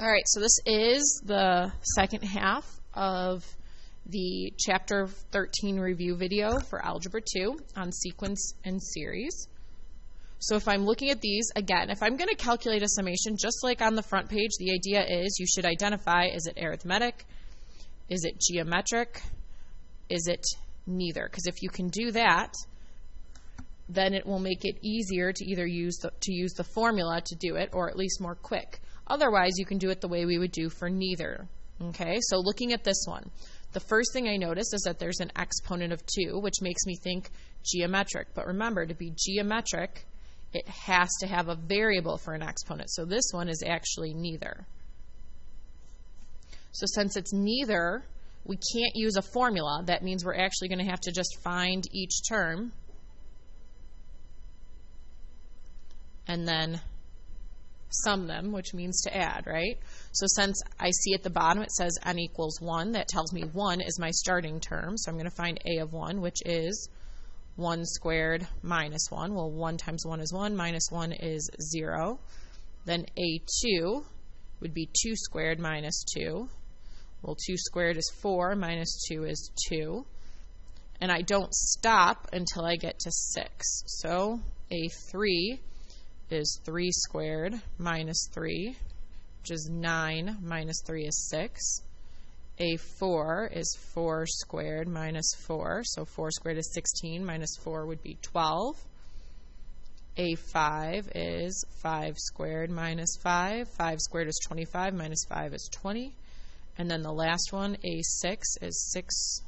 All right, so this is the second half of the Chapter 13 review video for Algebra 2 on sequence and series. So if I'm looking at these, again, if I'm going to calculate a summation, just like on the front page, the idea is you should identify, is it arithmetic, is it geometric, is it neither? Because if you can do that, then it will make it easier to either use the formula to do it, or at least more quick. Otherwise, you can do it the way we would do for neither. Okay, so looking at this one, the first thing I notice is that there's an exponent of 2, which makes me think geometric. But remember, to be geometric, it has to have a variable for an exponent. So this one is actually neither. So since it's neither, we can't use a formula. That means we're actually going to have to just find each term and then sum them, which means to add, right? So since I see at the bottom it says n equals 1, that tells me 1 is my starting term. So I'm going to find a of 1, which is 1 squared minus 1. Well, 1 times 1 is 1, minus 1 is 0. Then a2 would be 2 squared minus 2. Well, 2 squared is 4, minus 2 is 2. And I don't stop until I get to 6. So a3 is 3 squared minus 3, which is 9, minus 3 is 6. A4 is 4 squared minus 4, so 4 squared is 16, minus 4 would be 12. A5 is 5 squared minus 5. 5 squared is 25, minus 5 is 20. And then the last one, A6, is 6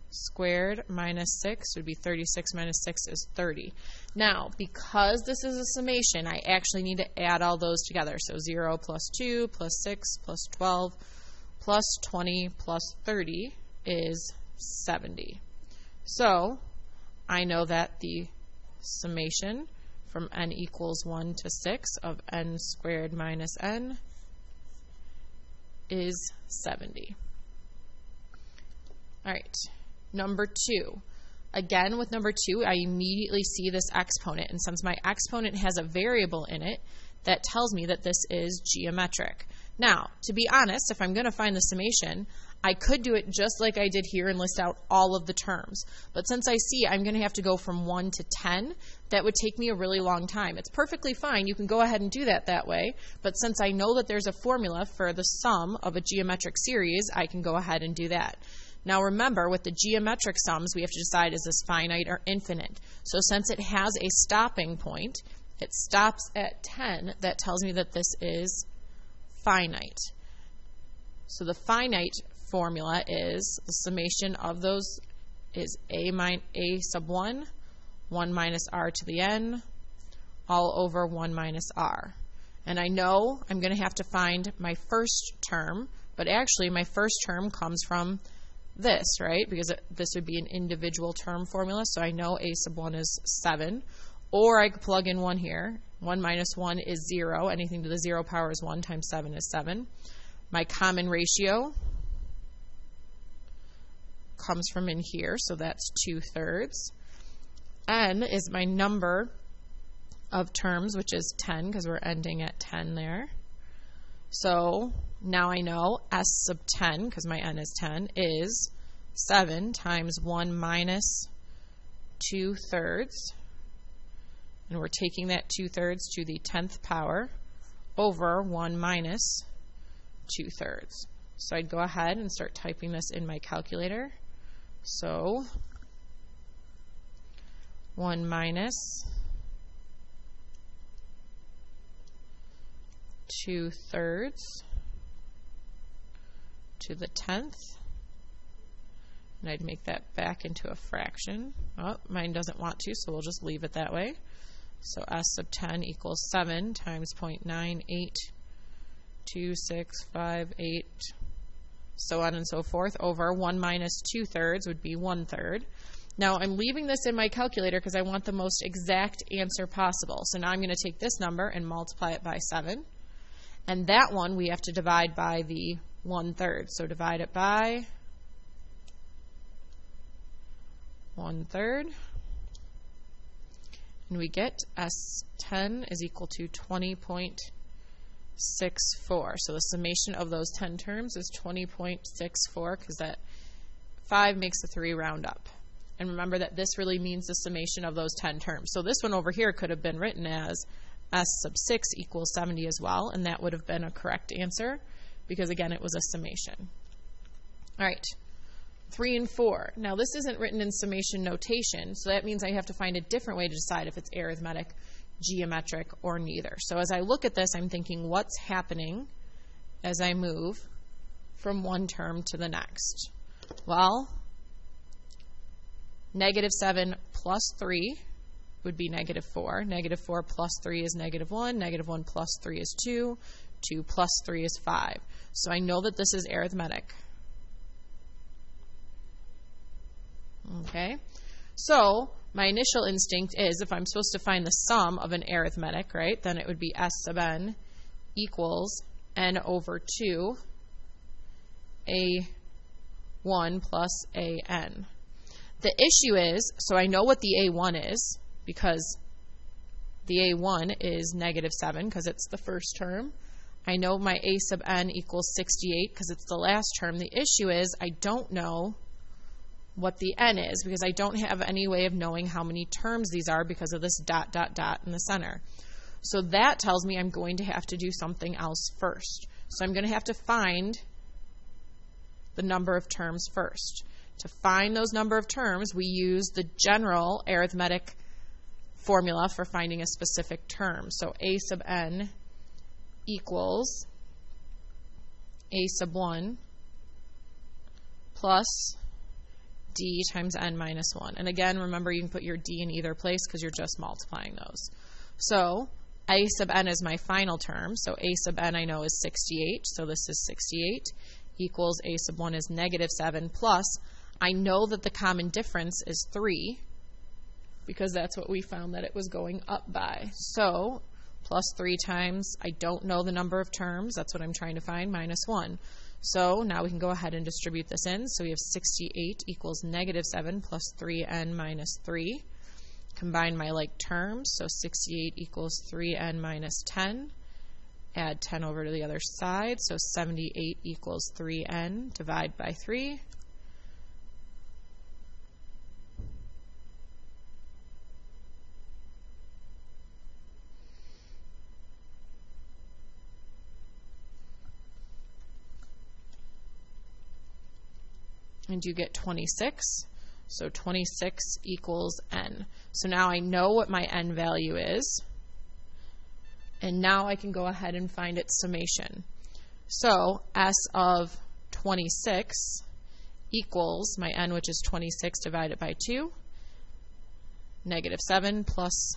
squared minus 6 would be 36, minus 6 is 30. Now, because this is a summation, I actually need to add all those together. So 0 plus 2 plus 6 plus 12 plus 20 plus 30 is 70. So I know that the summation from n equals 1 to 6 of n squared minus n is 70. All right. Number 2. Again, with number 2, I immediately see this exponent, and since my exponent has a variable in it, that tells me that this is geometric. Now, to be honest, if I'm going to find the summation, I could do it just like I did here and list out all of the terms. But since I see I'm going to have to go from 1 to 10, that would take me a really long time. It's perfectly fine. You can go ahead and do that way. But since I know that there's a formula for the sum of a geometric series, I can go ahead and do that. Now remember, with the geometric sums, we have to decide, is this finite or infinite? So since it has a stopping point, it stops at 10, that tells me that this is finite. So the finite formula is the summation of those is a sub 1, 1 minus r to the n, all over 1 minus r. And I know I'm going to have to find my first term, but actually my first term comes from this, right? Because this would be an individual term formula, so I know a sub 1 is 7. Or I could plug in 1 here. 1 minus 1 is 0. Anything to the 0 power is 1 times 7 is 7. My common ratio comes from in here, so that's 2/3. N is my number of terms, which is 10, because we're ending at 10 there. So now I know S sub 10, because my n is 10, is 7 times 1 minus 2/3. And we're taking that 2/3 to the 10th power over 1 minus 2/3. So I'd go ahead and start typing this in my calculator. So 1 minus 2/3 to the 10th. And I'd make that back into a fraction. Oh, mine doesn't want to, so we'll just leave it that way. So S sub 10 equals 7 times 0.982658, so on and so forth, over 1 minus 2/3 would be 1/3. Now I'm leaving this in my calculator because I want the most exact answer possible. So now I'm going to take this number and multiply it by 7. And that one we have to divide by the 1/3. So divide it by 1/3. And we get S10 is equal to 20.9 So the summation of those 10 terms is 20.64, because that 5 makes the 3 round up. And remember that this really means the summation of those 10 terms. So this one over here could have been written as S sub 6 equals 70 as well, and that would have been a correct answer, because again, it was a summation. All right, 3 and 4. Now this isn't written in summation notation, so that means I have to find a different way to decide if it's arithmetic, geometric, or neither. So as I look at this, I'm thinking, what's happening as I move from one term to the next? Well, -7 plus 3 would be -4. -4 plus 3 is -1. -1 plus 3 is 2. 2 plus 3 is 5. So I know that this is arithmetic. Okay, so my initial instinct is, if I'm supposed to find the sum of an arithmetic, right, then it would be S sub n equals n over 2 a1 plus an. The issue is, so I know what the a1 is, because the a1 is -7, because it's the first term. I know my a sub n equals 68, because it's the last term. The issue is, I don't know what the n is, because I don't have any way of knowing how many terms these are because of this dot, dot, dot in the center. So that tells me I'm going to have to do something else first. So I'm going to have to find the number of terms first. To find those number of terms, we use the general arithmetic formula for finding a specific term. So a sub n equals a sub 1 plus d times n minus 1. And again, remember, you can put your d in either place because you're just multiplying those. So a sub n is my final term. So a sub n I know is 68. So this is 68 equals a sub 1 is -7 plus, I know that the common difference is 3 because that's what we found that it was going up by. So plus 3 times, I don't know the number of terms, that's what I'm trying to find, -1. So now we can go ahead and distribute this in. So we have 68 equals -7 plus 3n minus 3. Combine my like terms, so 68 equals 3n minus 10. Add 10 over to the other side, so 78 equals 3n, divide by 3. And you get 26. So 26 equals n. So now I know what my n value is. And now I can go ahead and find its summation. So S of 26 equals my n, which is 26 divided by 2, -7 plus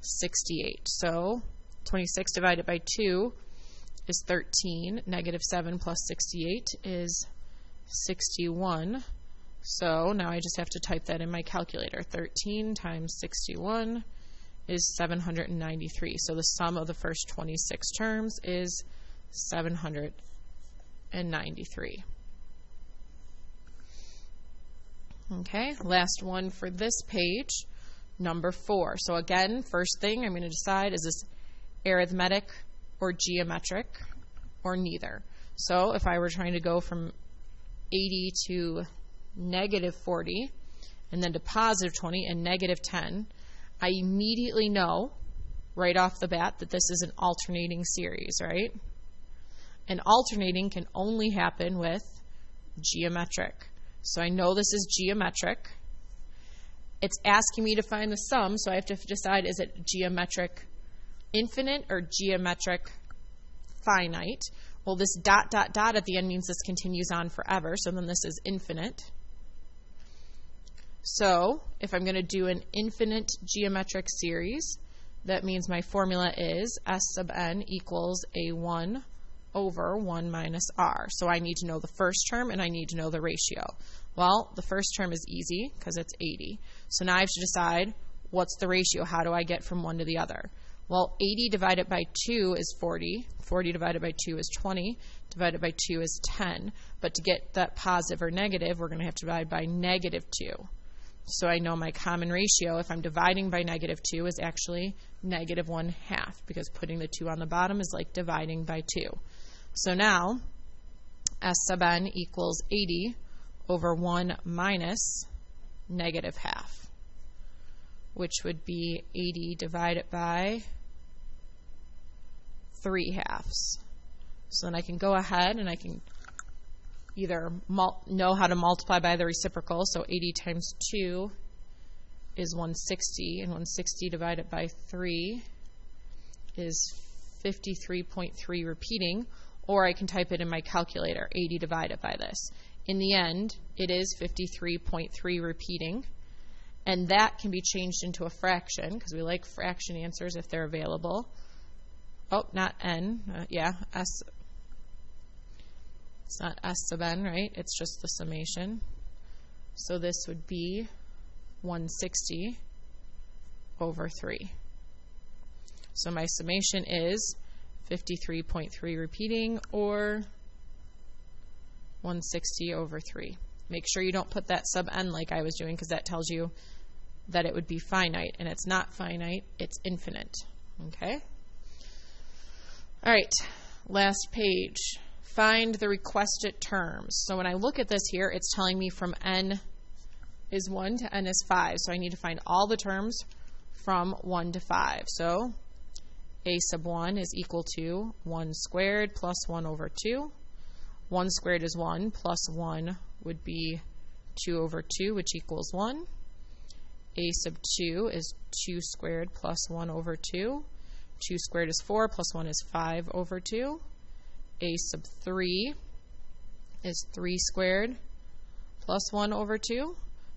68. So 26 divided by 2 is 13. -7 plus 68 is 61. So now I just have to type that in my calculator. 13 times 61 is 793. So the sum of the first 26 terms is 793. Okay, last one for this page, number 4. So again, first thing I'm going to decide, is this arithmetic or geometric or neither? So if I were trying to go from 80 to -40 and then to +20 and -10, I immediately know right off the bat that this is an alternating series, right? And alternating can only happen with geometric. So I know this is geometric. It's asking me to find the sum, so I have to decide, is it geometric infinite or geometric finite? Well, this dot, dot, dot at the end means this continues on forever, so then this is infinite. So if I'm going to do an infinite geometric series, that means my formula is S sub n equals a1 over 1 minus r. So I need to know the first term and I need to know the ratio. Well, the first term is easy because it's 80. So now I have to decide, what's the ratio? How do I get from one to the other? Well, 80 divided by 2 is 40. 40 divided by 2 is 20. Divided by 2 is 10. But to get that positive or negative, we're going to have to divide by -2. So I know my common ratio, if I'm dividing by -2, is actually -1/2, because putting the 2 on the bottom is like dividing by 2. So now S sub n equals 80 over 1 minus -1/2, which would be 80 divided by 3/2. So then I can go ahead and I can either know how to multiply by the reciprocal. So 80 times 2 is 160, and 160 divided by 3 is 53.3 repeating, or I can type it in my calculator, 80 divided by this. In the end, it is 53.3 repeating, and that can be changed into a fraction, because we like fraction answers if they're available. Oh, not n, s. It's not S sub n, right? It's just the summation. So this would be 160 over 3. So my summation is 53.3 repeating, or 160 over 3. Make sure you don't put that sub n like I was doing, because that tells you that it would be finite, and it's not finite, it's infinite. Okay? All right, last page. Find the requested terms. So when I look at this here, it's telling me from n is 1 to n is 5. So I need to find all the terms from 1 to 5. So a sub 1 is equal to 1 squared plus 1 over 2. 1 squared is 1, plus 1 would be 2 over 2, which equals 1. A sub 2 is 2 squared plus 1 over 2. 2 squared is 4, plus 1 is 5 over 2. A sub 3 is 3 squared plus 1 over 2.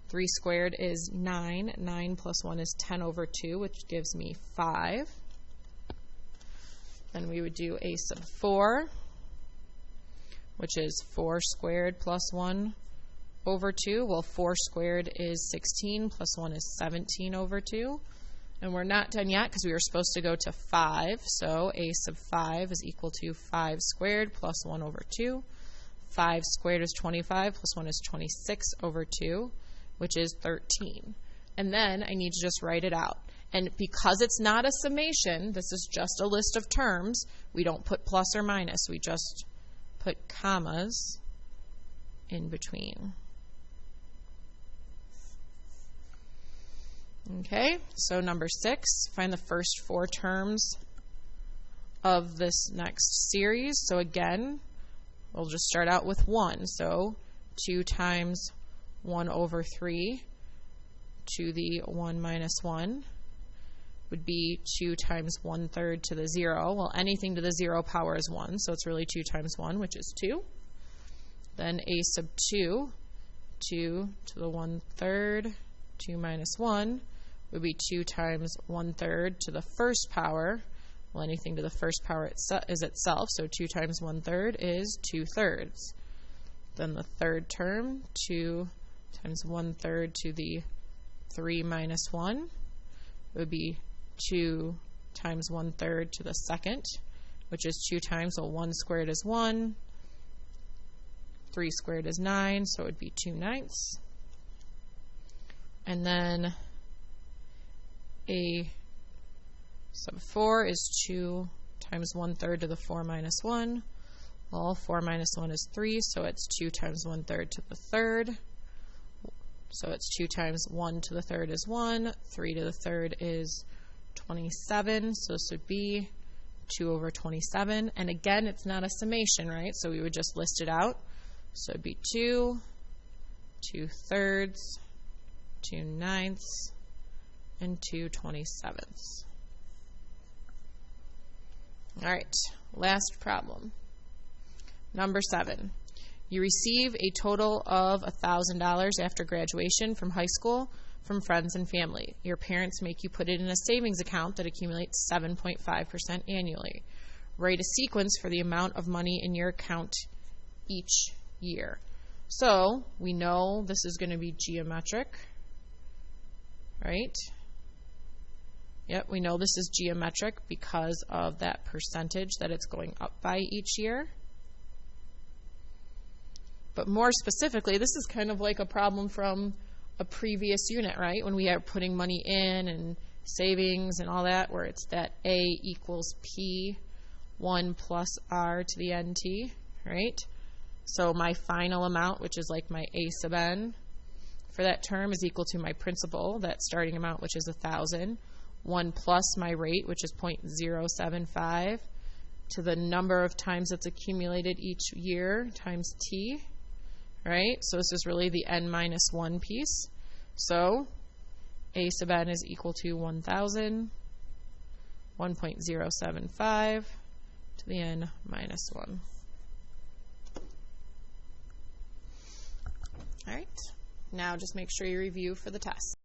3 squared is 9. 9 plus 1 is 10 over 2, which gives me 5. Then we would do a sub 4, which is 4 squared plus 1 over 2. Well, 4 squared is 16, plus 1 is 17 over 2. And we're not done yet, because we were supposed to go to 5. So a sub 5 is equal to 5 squared plus 1 over 2. 5 squared is 25, plus 1 is 26 over 2, which is 13. And then I need to just write it out. And because it's not a summation, this is just a list of terms, we don't put plus or minus. We just put commas in between. Okay, so number 6, find the first 4 terms of this next series. So again, we'll just start out with 1. So 2 times 1 over 3 to the 1 minus 1 would be 2 times 1/3 to the 0. Well, anything to the 0 power is 1, so it's really 2 times 1, which is 2. Then a sub 2, 2 to the 1/3, 2 minus 1, would be 2 times 1/3 to the first power. Well, anything to the first power is itself, so 2 times 1/3 is 2/3. Then the third term, 2 times 1/3 to the 3 minus 1, would be 2 times 1/3 to the second, which is 2 times, well, 1 squared is 1, 3 squared is 9, so it would be 2/9. And then a sub 4 is 2 times 1/3 to the 4 minus 1. Well, 4 minus 1 is 3, so it's 2 times 1/3 to the third. So it's 2 times 1 to the third is 1, 3 to the third is 27, so this would be 2 over 27. And again, it's not a summation, right? So we would just list it out. So it would be 2, 2/3, 2/9, and 2/27. All right, last problem. Number 7. You receive a total of $1,000 after graduation from high school from friends and family. Your parents make you put it in a savings account that accumulates 7.5% annually. Write a sequence for the amount of money in your account each year. So we know this is going to be geometric, right? Yep, we know this is geometric because of that percentage that it's going up by each year. But more specifically, this is kind of like a problem from a previous unit, right? When we are putting money in and savings and all that, where it's that A equals P 1 plus R to the NT, right? So my final amount, which is like my A sub n for that term, is equal to my principal, that starting amount, which is 1,000, 1 plus my rate, which is 0.075, to the number of times that's accumulated each year times T, right? So this is really the n minus 1 piece. So A sub n is equal to 1,000, 1.075 to the n minus 1. All right, now just make sure you review for the test.